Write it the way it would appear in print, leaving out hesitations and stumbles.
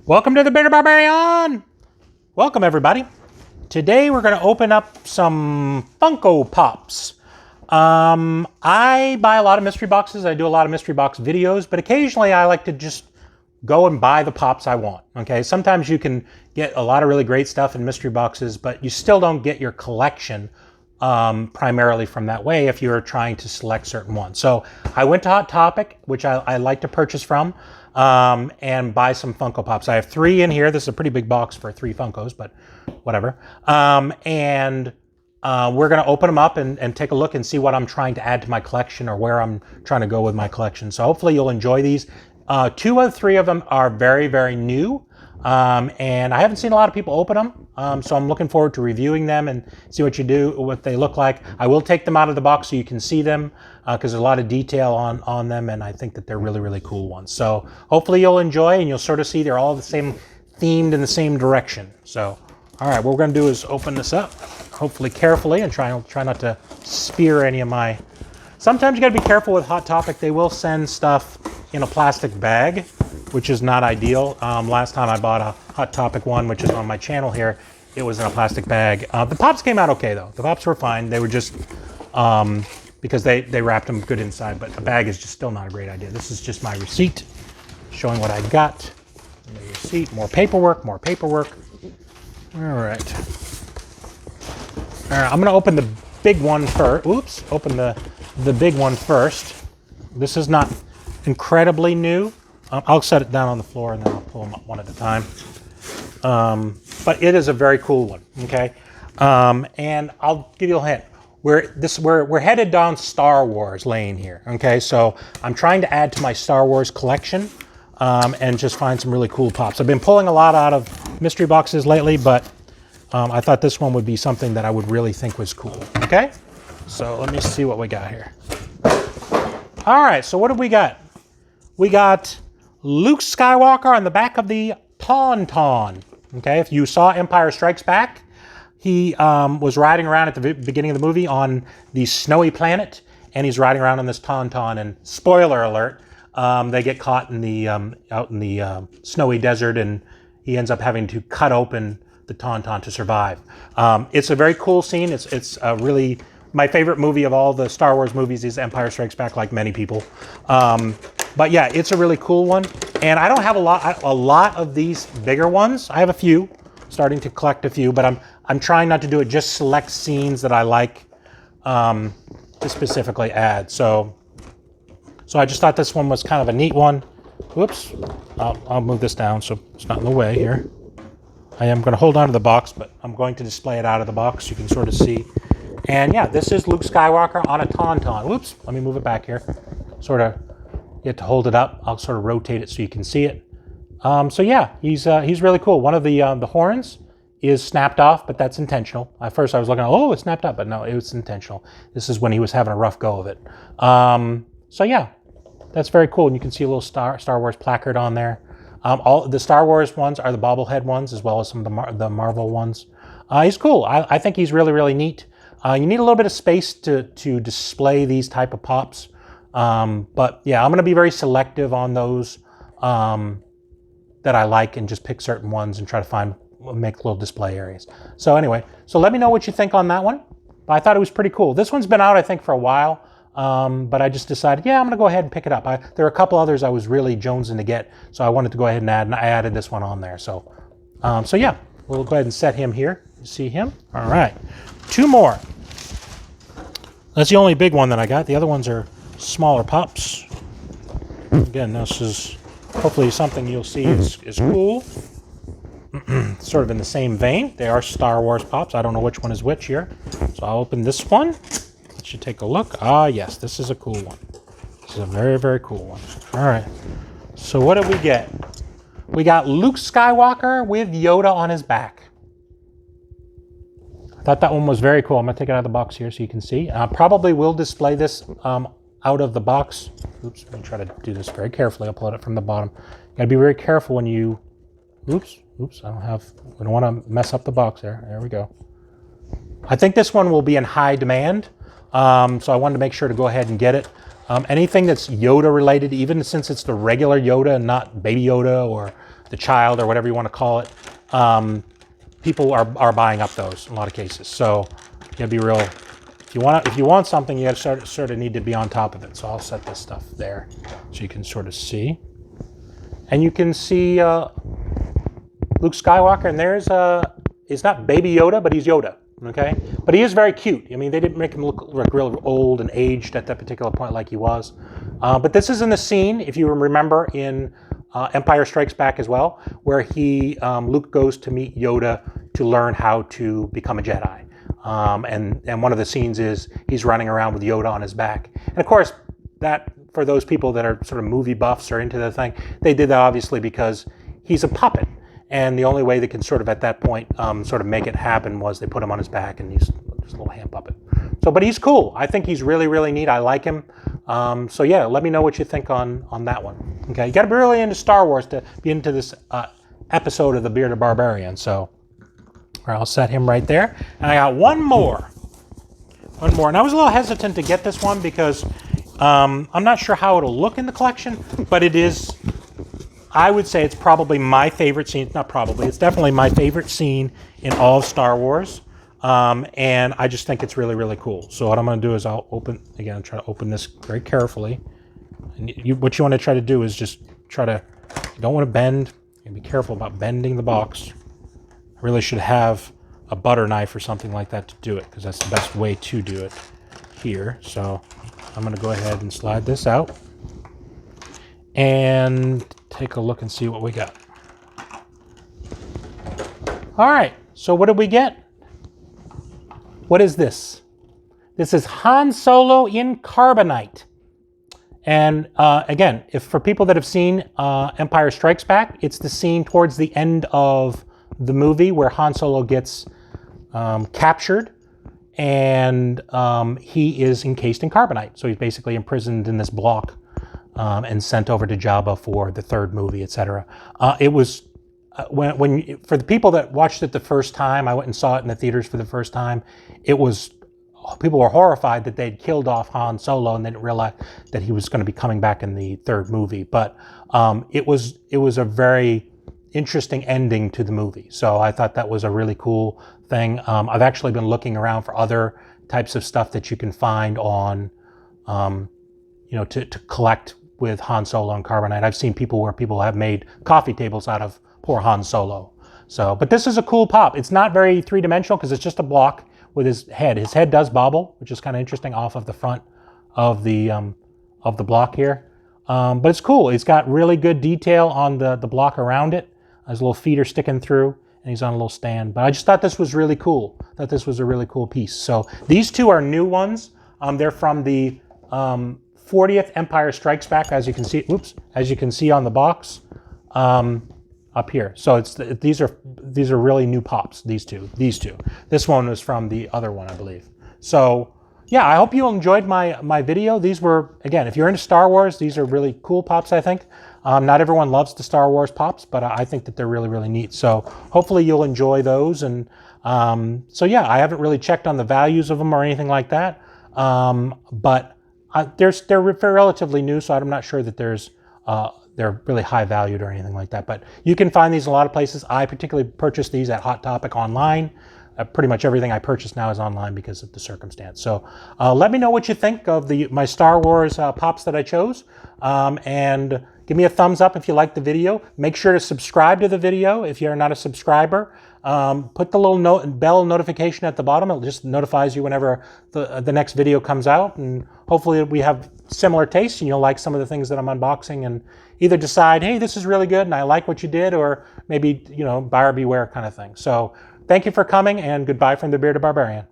Welcome to the Barbarian! Welcome everybody. Today we're going to open up some Funko Pops. I buy a lot of mystery boxes. I do a lot of mystery box videos, but occasionally I like to just go and buy the pops I want. Okay, sometimes you can get a lot of really great stuff in mystery boxes, but you still don't get your collection primarily from that way if you're trying to select certain ones. So I went to Hot Topic, which I like to purchase from, and buy some Funko Pops. I have 3 in here. This is a pretty big box for 3 Funkos, but whatever. We're going to open them up and take a look and see what I'm trying to add to my collection or where I'm trying to go with my collection. So hopefully you'll enjoy these. 2 of the 3 of them are very, very new. And I haven't seen a lot of people open them, so I'm looking forward to reviewing them and see what they look like. I will take them out of the box so you can see them, because there's a lot of detail on them, and I think that they're really, really cool ones. So hopefully you'll enjoy, and you'll sort of see they're all the same, themed in the same direction. So, all right, what we're going to do is open this up, hopefully carefully, and try not to spear any of my... Sometimes you got to be careful with Hot Topic. They will send stuff in a plastic bag, which is not ideal. Last time I bought a Hot Topic one, which is on my channel here, it was in a plastic bag. The Pops came out okay though. The Pops were fine. They were just, because they wrapped them good inside, but a bag is just still not a great idea. This is just my receipt, showing what I got. The receipt, more paperwork. All right. I'm gonna open the big one first. Oops, open the big one first. This is not incredibly new. I'll set it down on the floor and then I'll pull them up one at a time. But it is a very cool one, okay? And I'll give you a hint. We're headed down Star Wars lane here, okay? So I'm trying to add to my Star Wars collection and just find some really cool pops. I've been pulling a lot out of mystery boxes lately, but I thought this one would be something that I would really think was cool, okay? So let me see what we got here. All right, so what have we got? We got Luke Skywalker on the back of the Tauntaun. Okay, if you saw Empire Strikes Back, he was riding around at the beginning of the movie on the snowy planet, and he's riding around on this Tauntaun. And spoiler alert, they get caught in the out in the snowy desert, and he ends up having to cut open the Tauntaun to survive. It's a very cool scene. It's really my favorite movie of all the Star Wars movies is Empire Strikes Back, like many people. But yeah, it's a really cool one. And I don't have a lot of these bigger ones. I have a few, starting to collect a few, but I'm trying not to do it, just select scenes that I like to specifically add. So I just thought this one was kind of a neat one. Whoops, I'll move this down so it's not in the way here. I am going to hold on to the box, but I'm going to display it out of the box so you can sort of see. And yeah, this is Luke Skywalker on a Tauntaun. Whoops, let me move it back here. Sort of, you have to hold it up. I'll sort of rotate it so you can see it. So yeah, he's really cool. One of the horns is snapped off, but that's intentional. At first I was looking, oh, it's snapped up, but no, it was intentional. This is when he was having a rough go of it. So yeah, that's very cool. And you can see a little Star Wars placard on there. All the Star Wars ones are the bobblehead ones, as well as some of the Marvel ones. He's cool. I think he's really, really neat. You need a little bit of space to display these type of pops. But yeah, I'm going to be very selective on those that I like and just pick certain ones and try to make little display areas. So anyway, so let me know what you think on that one. But I thought it was pretty cool. This one's been out, I think, for a while. But I just decided, yeah, I'm going to go ahead and pick it up. There are a couple others I was really jonesing to get, so I wanted to go ahead and add, and I added this one on there. So yeah, we'll go ahead and set him here. You see him? All right. 2 more. That's the only big one that I got. The other ones are smaller pops. Again, this is hopefully something you'll see is cool. Sort of in the same vein. They are Star Wars pops. I don't know which one is which here. So I'll open this one. Let you take a look. Ah, yes, this is a cool one. This is a very, very cool one. All right. So what did we get? We got Luke Skywalker with Yoda on his back. I thought that one was very cool. I'm going to take it out of the box here so you can see. I probably will display this out of the box. Oops, let me try to do this very carefully. I'll pull it from the bottom. You got to be very careful when you... Oops, we don't want to mess up the box there. There we go. I think this one will be in high demand, so I wanted to make sure to go ahead and get it. Anything that's Yoda related, even since it's the regular Yoda and not Baby Yoda or the child or whatever you want to call it, people are buying up those in a lot of cases. So you gotta be real. If you want something, you gotta sort of need to be on top of it. So I'll set this stuff there so you can sort of see, and you can see Luke Skywalker, and there's it's not Baby Yoda, but he's Yoda. Okay, but he is very cute. I mean, they didn't make him look like real old and aged at that particular point like he was. But this is in the scene, if you remember, in Empire Strikes Back as well, where Luke goes to meet Yoda to learn how to become a Jedi. And one of the scenes is he's running around with Yoda on his back. And of course, that for those people that are sort of movie buffs or into the thing, they did that obviously because he's a puppet. And the only way they can sort of at that point sort of make it happen was they put him on his back and he's just a little hand puppet. So, but he's cool. I think he's really, really neat. I like him. So yeah, let me know what you think on that one. Okay, you got to be really into Star Wars to be into this episode of The Bearded Barbarian. So I'll set him right there. And I got one more. And I was a little hesitant to get this one because I'm not sure how it'll look in the collection, but it is... I would say it's probably my favorite scene. Not probably. It's definitely my favorite scene in all of Star Wars. And I just think it's really, really cool. So what I'm going to do is I'll try to open this very carefully. And what you want to try to do is just try to, you don't want to bend. You be careful about bending the box. I really should have a butter knife or something like that to do it, because that's the best way to do it here. So I'm going to go ahead and slide this out and take a look and see what we got. All right, so what did we get? What is this? This is Han Solo in carbonite. And again, if for people that have seen Empire Strikes Back, it's the scene towards the end of the movie where Han Solo gets captured, and he is encased in carbonite. So he's basically imprisoned in this block and sent over to Jabba for the third movie, etc. It was for the people that watched it the first time, I went and saw it in the theaters for the first time. It was, people were horrified that they'd killed off Han Solo and they didn't realize that he was going to be coming back in the third movie. But it was a very interesting ending to the movie. So I thought that was a really cool thing. I've actually been looking around for other types of stuff that you can find on, to collect with Han Solo and carbonite. I've seen people have made coffee tables out of poor Han Solo. So, but this is a cool pop. It's not very three-dimensional because it's just a block with his head. His head does bobble, which is kind of interesting off of the front of the block here. But it's cool. It's got really good detail on the block around it. His little feet are sticking through, and he's on a little stand. But I just thought this was really cool. I thought this was a really cool piece. So these two are new ones. They're from the 40th Empire Strikes Back, as you can see. As you can see on the box up here. So these are really new pops. These two. This one was from the other one, I believe. So yeah, I hope you enjoyed my video. These were, again, if you're into Star Wars, these are really cool pops, I think. Not everyone loves the Star Wars pops, but I think that they're really, really neat. So hopefully you'll enjoy those. And so yeah, I haven't really checked on the values of them or anything like that. But they're relatively new, so I'm not sure that they're really high valued or anything like that. But you can find these in a lot of places. I particularly purchased these at Hot Topic online. Pretty much everything I purchase now is online because of the circumstance. So let me know what you think of my Star Wars pops that I chose. And give me a thumbs up if you liked the video. Make sure to subscribe to the video if you're not a subscriber. Put the little bell notification at the bottom. It just notifies you whenever the next video comes out. And hopefully we have similar tastes and you'll like some of the things that I'm unboxing and either decide, hey, this is really good and I like what you did, or maybe, buyer beware kind of thing. So thank you for coming, and goodbye from the Bearded Barbarian.